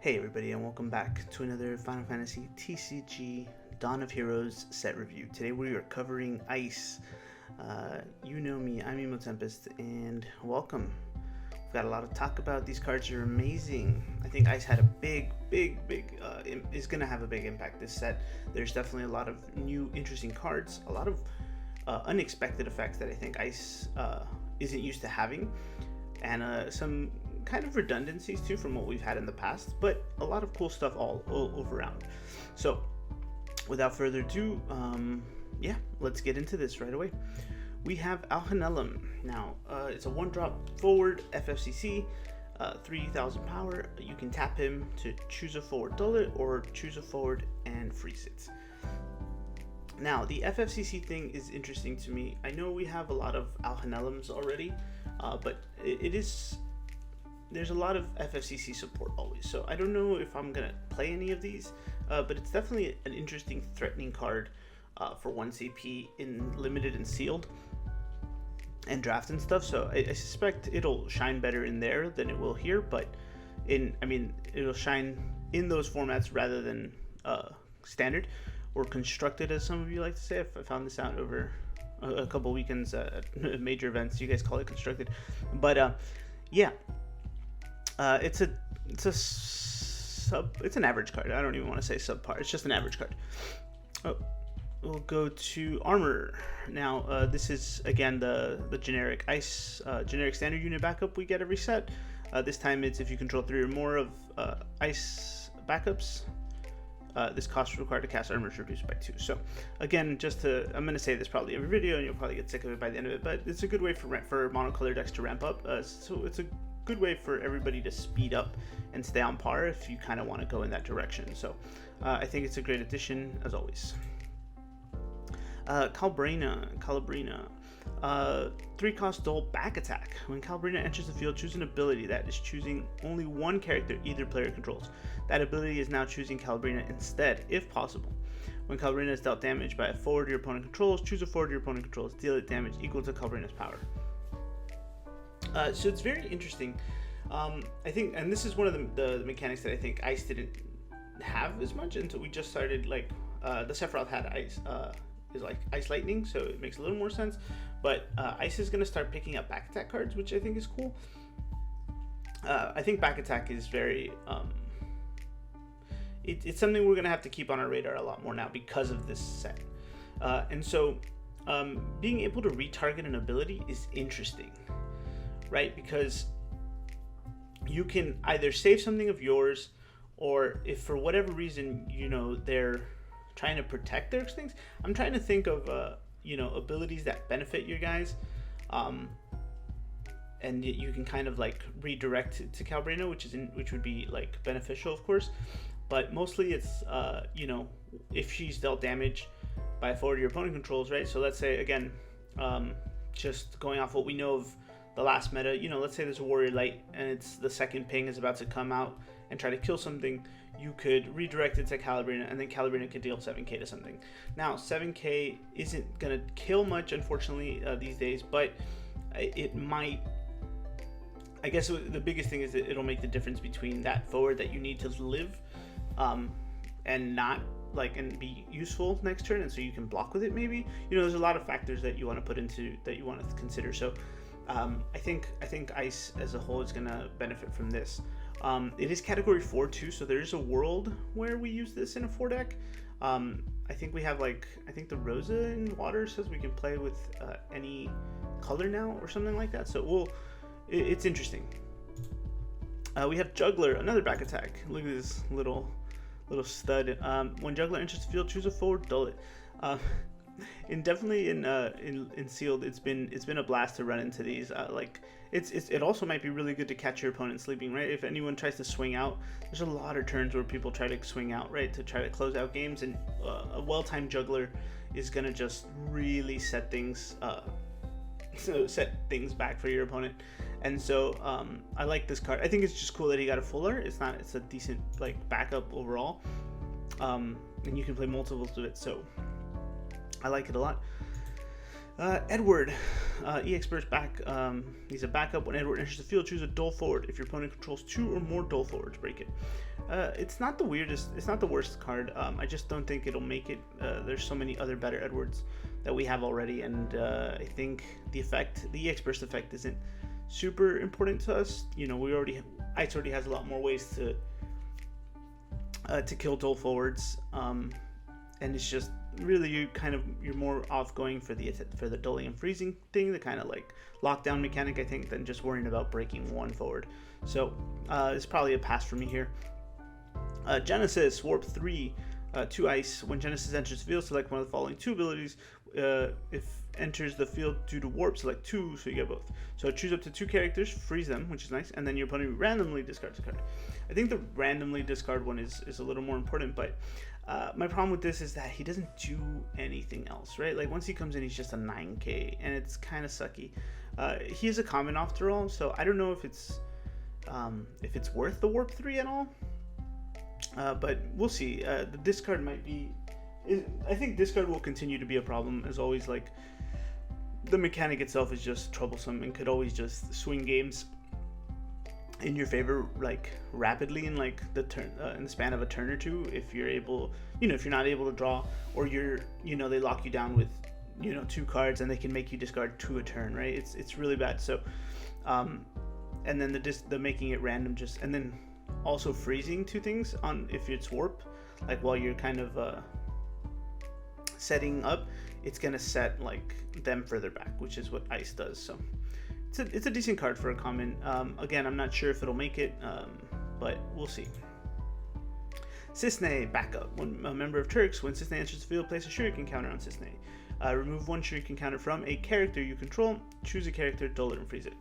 Hey everybody, and welcome back to another Final Fantasy TCG Dawn of Heroes set review. Today we are covering Ice. You know me, I'm Emo Tempest, and welcome. We've got a lot to talk about. These cards are amazing. I think Ice had a big, is going to have a big impact this set. There's definitely a lot of new, interesting cards, a lot of unexpected effects that I think Ice isn't used to having, and some kind of redundancies too from what we've had in the past, but a lot of cool stuff all around. So without further ado, let's get into this right away. We have Alhanellum. Now it's a 1-drop forward ffcc, 3000 power. You can tap him to choose a forward, dull it, or choose a forward and freeze it. Now the ffcc thing is interesting to me. I know we have a lot of Alhanellums already, but there's a lot of FFCC support always, so I don't know if I'm gonna play any of these, but it's definitely an interesting threatening card for 1 CP in limited and sealed and draft and stuff, so I suspect it'll shine better in there than it will here, but it'll shine in those formats rather than standard or constructed, as some of you like to say. I found this out over a couple weekends at major events. You guys call it constructed, but it's an average card. I don't even want to say subpar. It's just an average card. We'll go to armor. Now this is again the generic Ice generic standard unit backup we get every set. This time it's if you control 3 or more of Ice backups, this cost required to cast armor is reduced by 2. So again, I'm going to say this probably every video, and you'll probably get sick of it by the end of it, but it's a good way for monocolor decks to ramp up. So it's a good way for everybody to speed up and stay on par if you kind of want to go in that direction. So I think it's a great addition as always. Calabrina. 3-cost dual back attack. When Calabrina enters the field, choose an ability that is choosing only one character either player controls. That ability is now choosing Calabrina instead, if possible. When Calabrina is dealt damage by a forward your opponent controls, choose a forward your opponent controls, deal it damage equal to Calabrina's power. So it's very interesting. I think, and this is one of the mechanics that I think Ice didn't have as much until we just started. Like the Sephiroth had Ice is like Ice Lightning, so it makes a little more sense. But Ice is going to start picking up back attack cards, which I think is cool. I think back attack is very it's something we're going to have to keep on our radar a lot more now because of this set. And so being able to retarget an ability is interesting, right? Because you can either save something of yours, or if for whatever reason they're trying to protect their things. I'm trying to think of abilities that benefit your guys, and you can kind of like redirect to Calabrina, which would be like beneficial, of course. But mostly it's if she's dealt damage by a forward your opponent controls, right? So let's say again, just going off what we know of the last meta, let's say there's a Warrior Light and it's the second ping is about to come out and try to kill something. You could redirect it to Calabrina, and then Calabrina could deal 7k to something. Now 7k isn't gonna kill much, unfortunately, these days, but it might. I guess the biggest thing is that it'll make the difference between that forward that you need to live and not and be useful next turn, and so you can block with it maybe. There's a lot of factors that you want to put into that you want to consider. So I think Ice as a whole is gonna benefit from this. It is category 4 too, so there's a world where we use this in a 4 deck. I think we have I think the Rosa in Water says we can play with any color now or something like that. So it's interesting. We have Juggler, another back attack. Look at this little stud. When Juggler enters the field, choose a forward, dull it. In sealed, it's been a blast to run into these. It also might be really good to catch your opponent sleeping, right? If anyone tries to swing out, there's a lot of turns where people try to swing out, right, to try to close out games, and a well-timed Juggler is gonna just really set things back for your opponent. And so I like this card. I think it's just cool that he got a full art. It's a decent backup overall, and you can play multiples of it, so I like it a lot. Edward, EX burst back. He's a backup. When Edward enters the field, choose a dull forward. If your opponent controls 2 or more dull forwards, break it. It's not the weirdest. It's not the worst card. I just don't think it'll make it. There's so many other better Edwards that we have already, and I think the EX burst effect, isn't super important to us. You know, Ice already has a lot more ways to kill dull forwards, and it's just really you're more off going for the dulling and freezing thing, the kind of like lockdown mechanic, I think, than just worrying about breaking one forward. So it's probably a pass for me here. Genesis Warp 3, 2 ice. When Genesis enters the field, select one of the following 2 abilities. If enters the field due to warp, select 2, so you get both. So choose up to 2 characters, freeze them, which is nice, and then your opponent randomly discards a card. I think the randomly discard one is a little more important, but my problem with this is that he doesn't do anything else, right? Like, once he comes in, he's just a 9k, and it's kind of sucky. He is a common after all, so I don't know if it's worth the warp 3 at all. But we'll see. The discard might be. I think discard will continue to be a problem, as always. Like, the mechanic itself is just troublesome and could always just swing games in your favor, like, rapidly in like the turn, in the span of a turn or two, if you're able, if you're not able to draw, or they lock you down with 2 cards and they can make you discard 2 a turn, right? It's really bad. So and then the making it random, and then also freezing 2 things on if it's warp, like while you're kind of setting up, it's gonna set like them further back, which is what Ice does. So it's a decent card for a common. Again, I'm not sure if it'll make it, but we'll see. Cisne backup. When a member of Turks, when Cisne enters the field, place a shuriken counter on Cisne. Remove 1 shuriken counter from a character you control. Choose a character, dull it, and freeze it.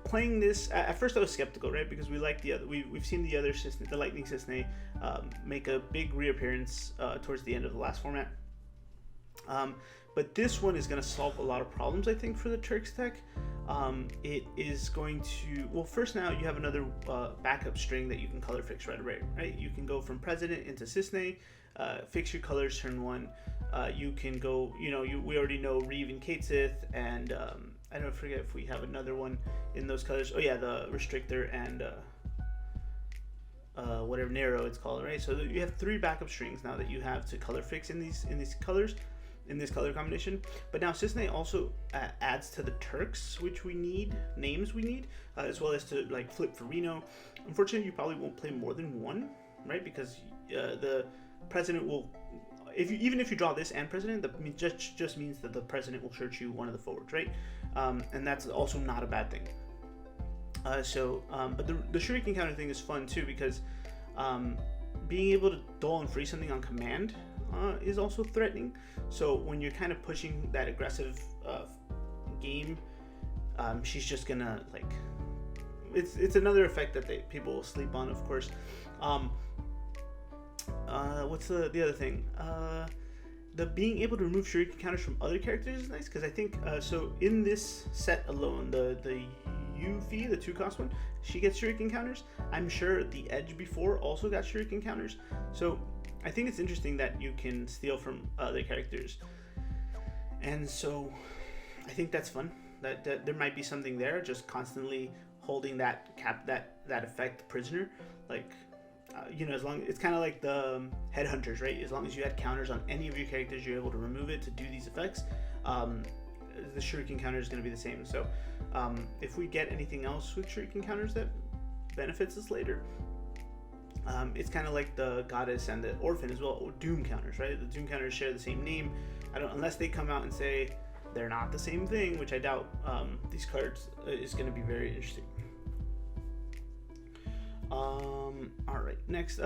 Playing this, at first I was skeptical, right? Because we like we've seen the other Cisne, the Lightning Cisne, make a big reappearance towards the end of the last format. But this one is going to solve a lot of problems, I think, for the Turks deck. It is going to, well, first now you have another backup string that you can color fix right away, right? You can go from President into Cisne, fix your colors turn 1. You can go, we already know Reeve and Katesith, and I don't forget if we have another one in those colors. Oh yeah, the Restrictor and whatever Narrow it's called, right? So you have 3 backup strings now that you have to color fix in these colors, in this color combination. But now Cisne also adds to the Turks, which we need, names we need, as well as to like flip for Reno. Unfortunately, you probably won't play more than 1, right? Because the President will, even if you draw this and President, that just means that the President will search you one of the forwards, right? And that's also not a bad thing. But the shuriken counter thing is fun too, because being able to dull and freeze something on command is also threatening. So when you're kind of pushing that aggressive game, she's just gonna like, it's another effect that people will sleep on, of course. What's the other thing? The being able to remove shuriken counters from other characters is nice, because I think so in this set alone, the Yuffie, the 2-cost one, she gets shuriken counters. I'm sure the Edge before also got shuriken counters. So I think it's interesting that you can steal from other characters, and so I think that's fun. That there might be something there, just constantly holding that effect prisoner, like. As long, it's kind of like the headhunters, right? As long as you had counters on any of your characters, you're able to remove it to do these effects. The shuriken counter is going to be the same. So if we get anything else with shuriken counters that benefits us later, it's kind of like the Goddess and the Orphan as well, or Doom counters, right? The Doom counters share the same name. Unless they come out and say they're not the same thing, which I doubt. These cards is going to be very interesting. Alright, next,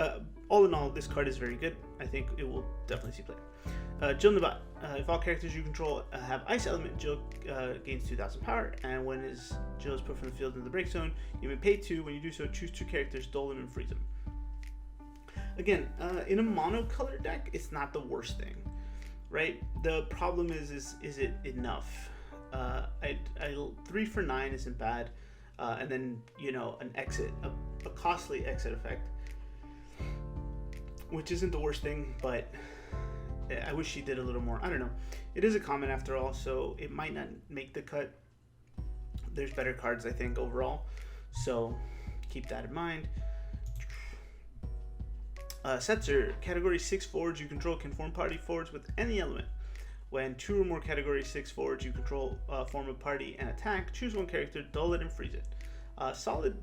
all in all, this card is very good. I think it will definitely see play. Jill Nabat. If all characters you control have Ice Element, Jill gains 2,000 power, and when Jill is put from the field into the break zone, you may pay 2. When you do so, choose 2 characters, dull them, and freeze them. Again, in a monocolor deck, it's not the worst thing, right? The problem is it enough? 3 for 9 isn't bad. And then an exit, a costly exit effect, which isn't the worst thing, but I wish she did a little more. I don't know. It is a common after all, so it might not make the cut. There's better cards, I think, overall. So keep that in mind. Setzer, category 6 forwards you control can form party forwards with any element. When 2 or more category 6 forwards you control form a party and attack, choose one character, dull it, and freeze it. Solid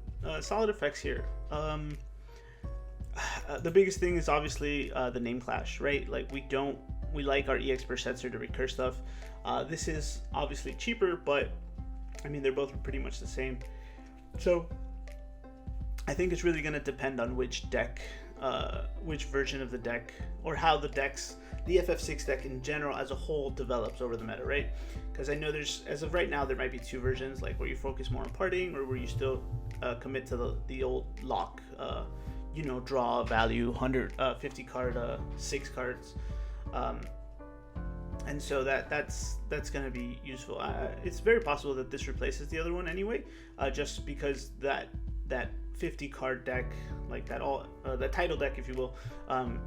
effects here. The biggest thing is obviously the name clash, right? Like we like our EX per Setzer to recur stuff. This is obviously cheaper, but I mean they're both pretty much the same. So I think it's really going to depend on which deck, which version of the deck, or how the FF6 deck in general as a whole develops over the meta, right? Because I know there's, as of right now, there might be 2 versions, like where you focus more on partying, or where you still commit to the old lock, draw value 150 card 6 cards, and so that's going to be useful. It's very possible that this replaces the other one anyway, just because that 50 card deck, like the title deck, if you will,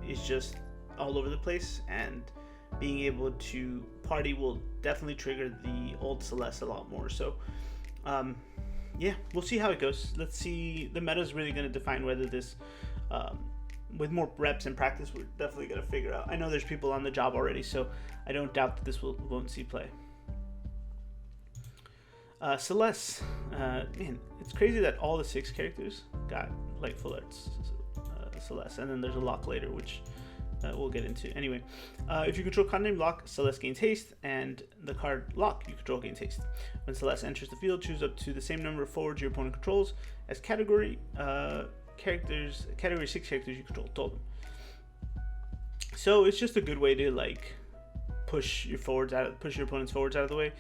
is just all over the place, and being able to party will definitely trigger the old Celeste a lot more. So yeah, we'll see how it goes. Let's see. The meta is really going to define whether this, with more reps and practice, we're definitely going to figure out. I know there's people on the job already, so I don't doubt that this won't see play. Celeste, man, it's crazy that all the 6 characters got like full arts Celeste, and then there's a lock later, which we'll get into. Anyway, if you control card name Lock, Celeste gains haste, and the card Lock you control gains haste. When Celeste enters the field, choose up to the same number of forwards your opponent controls as category 6 characters you control. Told them. So it's just a good way to like push your opponent's forwards out of the way.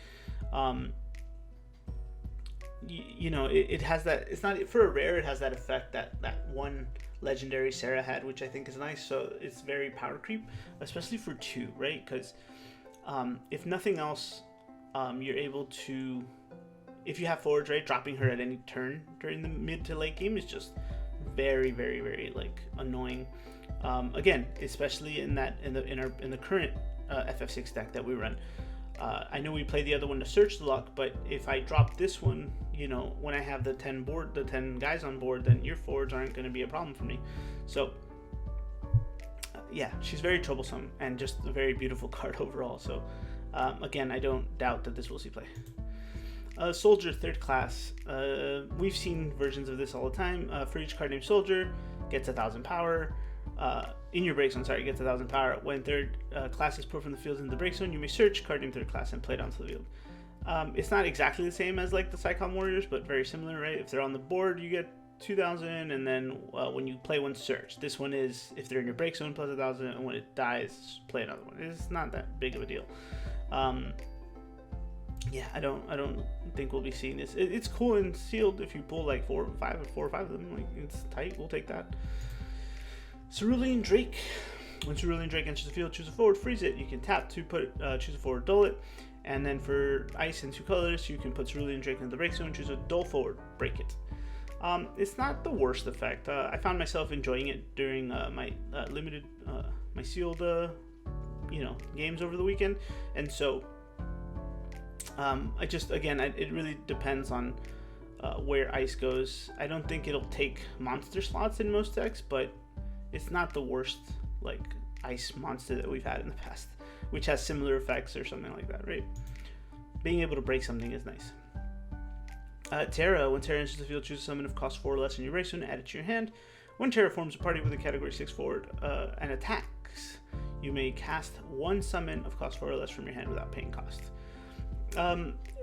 It has that. It's not for a rare. It has that effect that one legendary Sarah had, which I think is nice. So it's very power creep, especially for 2, right? Because if nothing else, you're able to, if you have forwards, right, dropping her at any turn during the mid to late game is just very, very, very like annoying. Again, especially in the current FF6 deck that we run. I know we play the other one to search the lock, but if I drop this one, when I have the 10 guys on board, then your forwards aren't going to be a problem for me. So yeah, she's very troublesome and just a very beautiful card overall. So again, I don't doubt that this will see play. Soldier 3rd class. We've seen versions of this all the time. For each card named Soldier, gets 1,000 power. In your break zone, gets 1,000 power. When 3rd class is put from the field into the break zone, you may search card named 3rd class and play it onto the field. It's not exactly the same as like the Psychon Warriors, but very similar, right? If they're on the board, you get 2,000, and then when you play one, search. This one is if they're in your break zone, plus 1,000, and when it dies, play another one. It's not that big of a deal. Yeah, I don't think we'll be seeing this. It's cool and sealed if you pull like 4 or 5 of them. Like, it's tight. We'll take that. Cerulean Drake. When Cerulean Drake enters the field, choose a forward, freeze it. You can tap to choose a forward, dull it. And then for ice and 2 colors, you can put Cerulean Drake into the break zone, choose a dull forward, break it. It's not the worst effect. I found myself enjoying it during my limited, my sealed, games over the weekend. And so it really depends on where ice goes. I don't think it'll take monster slots in most decks, but it's not the worst like ice monster that we've had in the past, which has similar effects or something like that, right? Being able to break something is nice. Terra. When Terra enters the field, choose a summon of cost 4 or less in your break zone, add it to your hand. When Terra forms a party with a category 6 forward and attacks, you may cast 1 summon of cost 4 or less from your hand without paying cost.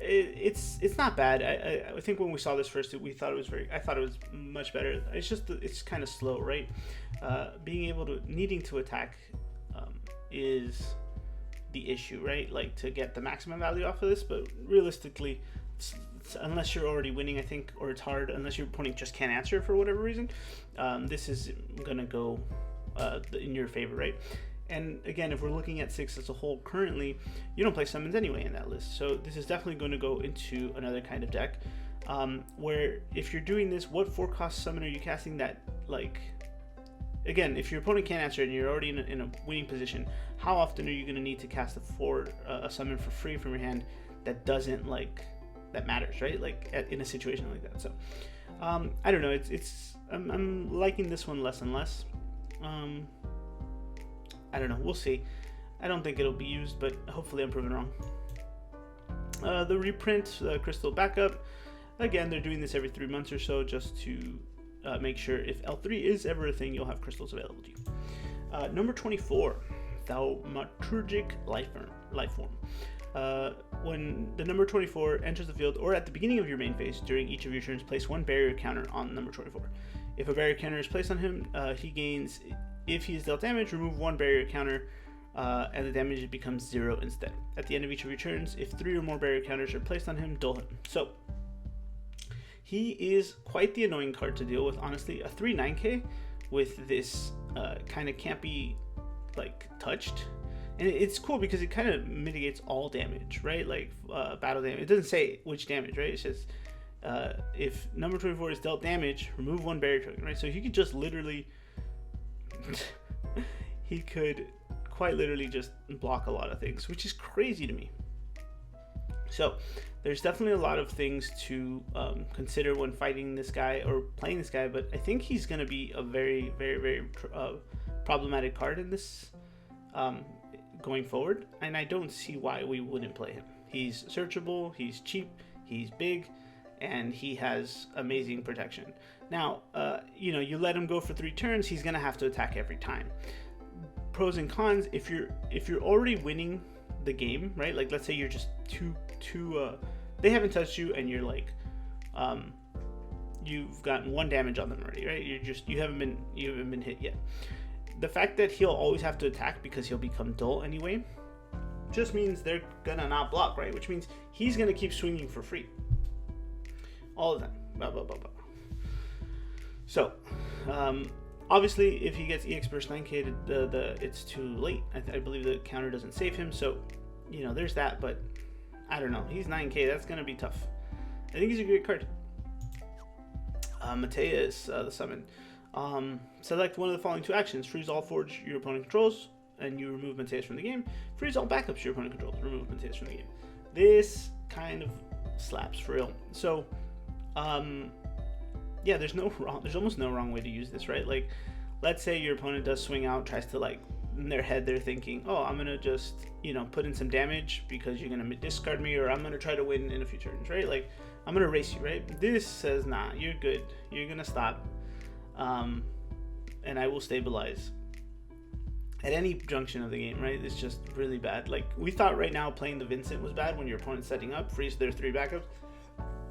It's not bad. I think when we saw this first, I thought it was much better. It's just it's kind of slow, right? Needing to attack is the issue, right? Like to get the maximum value off of this, but realistically, unless you're already winning, I think, or it's hard unless your opponent just can't answer for whatever reason. This is gonna go in your favor, right? And again, if we're looking at 6 as a whole currently, you don't play summons anyway in that list. So this is definitely going to go into another kind of deck where if you're doing this, what 4-cost summon are you casting that like again, if your opponent can't answer it and you're already in a winning position, how often are you going to need to cast a summon for free from your hand that doesn't that matters, right? In a situation like that. So I don't know. I'm liking this one less and less. I don't know. We'll see. I don't think it'll be used, but hopefully I'm proven wrong. The reprint, crystal backup. Again, they're doing this every 3 months or so just to make sure if L3 is ever a thing, you'll have crystals available to you. Number 24, Thaumaturgic Life Form. When the number 24 enters the field or at the beginning of your main phase during each of your turns, place one barrier counter on number 24. If a barrier counter is placed on him, he gains, if he is dealt damage, remove one barrier counter, and the damage becomes 0 instead. At the end of each of your turns, if 3 or more barrier counters are placed on him, dull him. So he is quite the annoying card to deal with, honestly. A 3/9k with this kind of can't be touched. And it's cool because it kind of mitigates all damage, right? Battle damage. It doesn't say which damage, right? It's just if number 24 is dealt damage, remove one barrier token, right? So he could just literally, he could quite literally just block a lot of things, which is crazy to me. So there's definitely a lot of things to consider when fighting this guy or playing this guy, but I think he's going to be a very, very, very problematic card in this going forward, and I don't see why we wouldn't play him. He's searchable, he's cheap, he's big, and he has amazing protection. Now, you let him go for 3 turns, he's going to have to attack every time. Pros and cons: if you're already winning the game, right? Let's say you're just they haven't touched you, and you're you've gotten 1 damage on them already, right? You haven't been hit yet. The fact that he'll always have to attack because he'll become dull anyway just means they're gonna not block, right? Which means he's gonna keep swinging for free all the time. Blah, blah, blah, blah. So obviously if he gets EX burst 9k, it's too late. I believe the counter doesn't save him, so there's that. But I don't know, he's 9k, that's gonna be tough. I think he's a great card. Mateus, the summon. Select one of the following 2 actions: freeze all forwards your opponent controls, and you remove Mateus from the game. Freeze all backups your opponent controls, remove Mateus from the game. This kind of slaps for real. So, yeah, there's almost no wrong way to use this, right? Let's say your opponent does swing out, tries to in their head they're thinking, oh, I'm gonna just put in some damage because you're gonna discard me, or I'm gonna try to win in a few turns, right? I'm gonna race you, right? This says, nah, you're good, you're gonna stop, and I will stabilize at any junction of the game, right? It's just really bad. We thought right now playing the Vincent was bad when your opponent's setting up, freeze their 3 backups.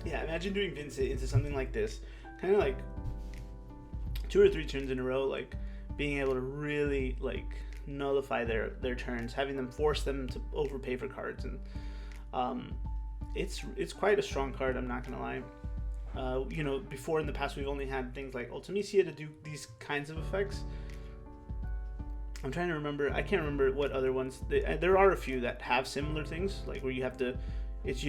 Yeah, imagine doing Vincent into something like this, kind of 2 or 3 turns in a row, being able to really nullify their turns, having them force them to overpay for cards, and it's quite a strong card, I'm not gonna lie. Before in the past we've only had things like Ultimisia to do these kinds of effects. I'm trying to remember, I can't remember what other ones, there are a few that have similar things, where you have to, it's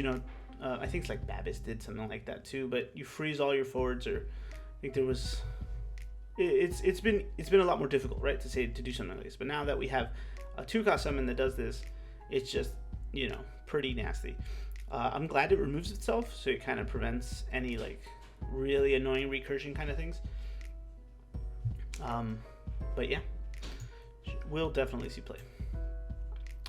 I think it's Babis did something like that too, but you freeze all your forwards, or I think there was, it's been a lot more difficult, right, to do something like this. But now that we have a 2-cost summon that does this, it's just pretty nasty. I'm glad it removes itself, so it kind of prevents any really annoying recursion kind of things. But yeah, we'll definitely see play.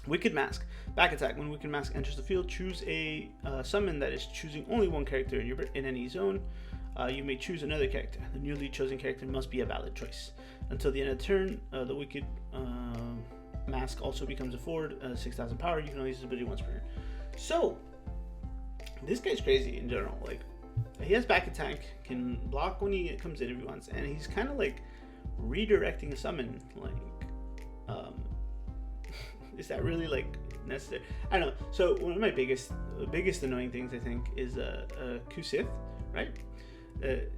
Wicked Mask. Back attack. When Wicked Mask enters the field, choose a summon that is choosing only one character in any zone. You may choose another character. The newly chosen character must be a valid choice. Until the end of the turn, the Wicked Mask also becomes a forward, 6,000 power. You can only use his ability once per turn. So, this guy's crazy in general. He has back attack, can block when he comes in if he wants, and he's kind of redirecting a summon. Is that really necessary? I don't know. So one of my biggest annoying things, I think, is Q-Sith, right?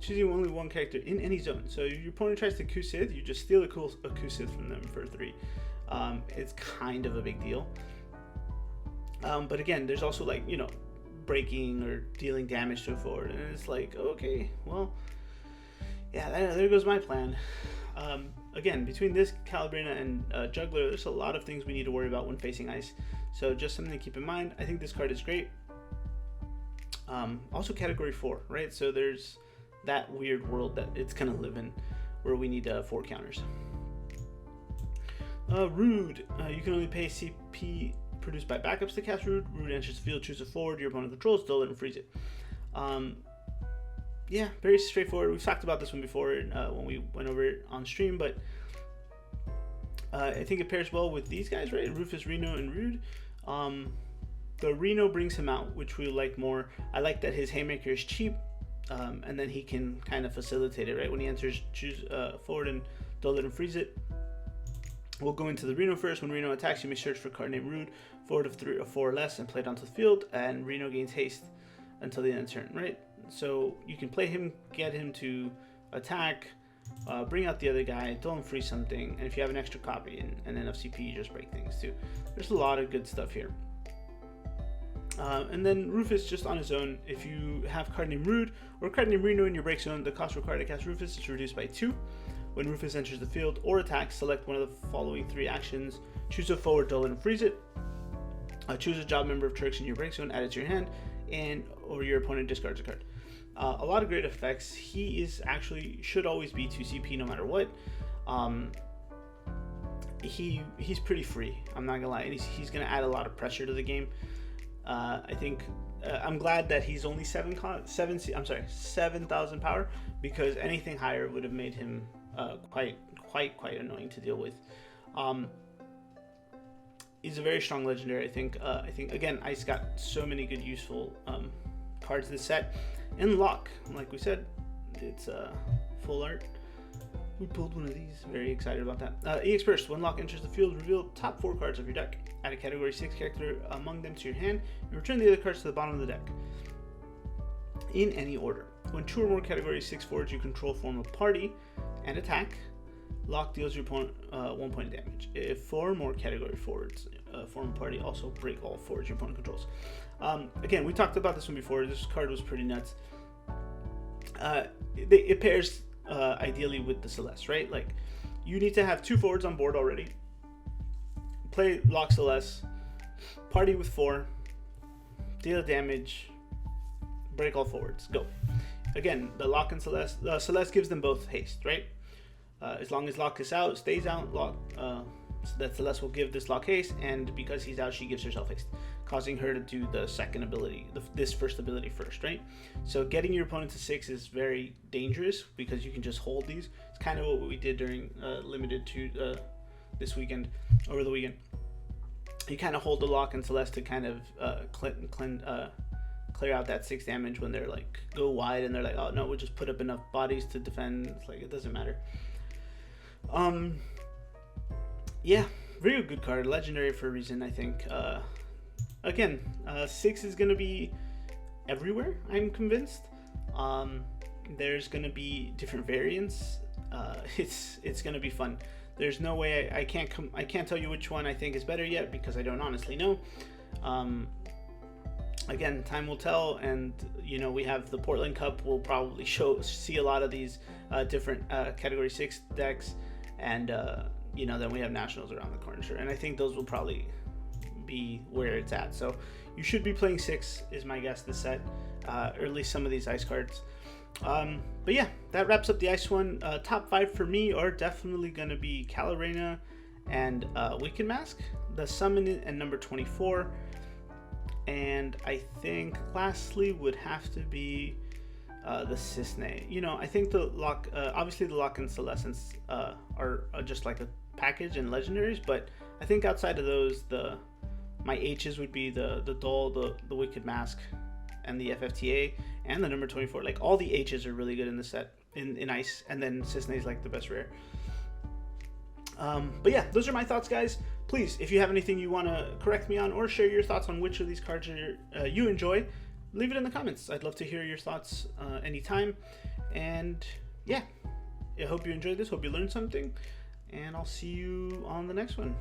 Choosing only one character in any zone. So if your opponent tries to Q-Sith, you just steal a Q-Sith from them for 3. It's kind of a big deal. But again, there's also breaking or dealing damage to a forward, and it's okay, well, yeah, there goes my plan. Again, between this, Calabrina, and Juggler, there's a lot of things we need to worry about when facing ice. So just something to keep in mind. I think this card is great. Also category 4, right? So there's that weird world that it's gonna live in where we need 4 counters. Rude. You can only pay CP produced by backups to cast Rude. Rude enters the field, choose a forward your opponent controls, don't let him freeze it. Yeah, very straightforward. We've talked about this one before when we went over it on stream, but I think it pairs well with these guys, right? Rufus, Reno, and Rude. The Reno brings him out, which we like more. I like that his Haymaker is cheap, and then he can kind of facilitate it, right? When he enters, choose forward and don't let him freeze it. We'll go into the Reno first. When Reno attacks, you may search for a card named Rude, forward of 3 or 4 or less, and play it onto the field, and Reno gains haste until the end of the turn, right? So you can play him, get him to attack, bring out the other guy, don't freeze something, and if you have an extra copy and enough CP, you just break things too. There's a lot of good stuff here. And then Rufus just on his own. If you have card named Rude or card named Reno in your break zone, the cost required to cast Rufus is reduced by 2. When Rufus enters the field or attacks, select one of the following 3 actions. Choose a forward, don't let him freeze it. Choose a job member of Turks in your break zone, add it to your hand, or your opponent discards a card. A lot of great effects. He is actually should always be 2 CP no matter what. He's pretty free. I'm not gonna lie. He's gonna add a lot of pressure to the game. I think I'm glad that he's only 7,000 power, because anything higher would have made him quite annoying to deal with. He's a very strong legendary. I think again, Ice got so many good useful cards this set. And Lock, like we said, it's full art. We pulled one of these. Very excited about that. EX Burst. When Lock enters the field, reveal top 4 cards of your deck. Add a category 6 character among them to your hand, and return the other cards to the bottom of the deck in any order. When 2 or more category 6 forwards you control form a party and attack, Lock deals your opponent 1 point of damage. If 4 or more category forwards form a party, also break all forwards your opponent controls. Again, we talked about this one before. This card was pretty nuts. It pairs ideally with the Celeste, right? Like, you need to have 2 forwards on board already. Play Lock Celeste, party with 4, deal damage, break all forwards, go. Again, the Lock and Celeste, Celeste gives them both haste, right? As long as Lock is out, stays out, Lock, so that Celeste will give this Lock haste, and because he's out, she gives herself haste, causing her to do the second ability, this first ability first, right? So getting your opponent to 6 is very dangerous, because you can just hold these. It's kind of what we did during Limited 2 this weekend, over the weekend. You kind of hold the Lock and Celeste to kind of clear out that 6 damage when they're like, go wide, and they're like, oh no, we'll just put up enough bodies to defend. It's like, it doesn't matter. Yeah, very good card, legendary for a reason, I think. Again, 6 is gonna be everywhere, I'm convinced. There's gonna be different variants. It's gonna be fun. There's no way I can't tell you which one I think is better yet, because I don't honestly know. Again, time will tell, and you know, we have the Portland Cup. We'll probably see a lot of these different category 6 decks, and you know, then we have nationals around the corner, and I think those will probably be where it's at. So you should be playing 6 is my guess this set, or at least some of these ice cards. But yeah, that wraps up the ice one. Top 5 for me are definitely going to be Calarena and Wicked Mask, the Summon, and number 24. And I think lastly would have to be the Cisne. You know, I think the Lock, obviously the Lock and Celestins are just like a package and legendaries, but I think outside of those, my H's would be the Dull, the Wicked Mask, and the FFTA, and the number 24. Like, all the H's are really good in the set, in Ice, and then Cisne is like the best rare. But yeah, those are my thoughts, guys. Please, if you have anything you want to correct me on, or share your thoughts on which of these cards you enjoy, leave it in the comments. I'd love to hear your thoughts anytime. And yeah, I hope you enjoyed this. Hope you learned something. And I'll see you on the next one.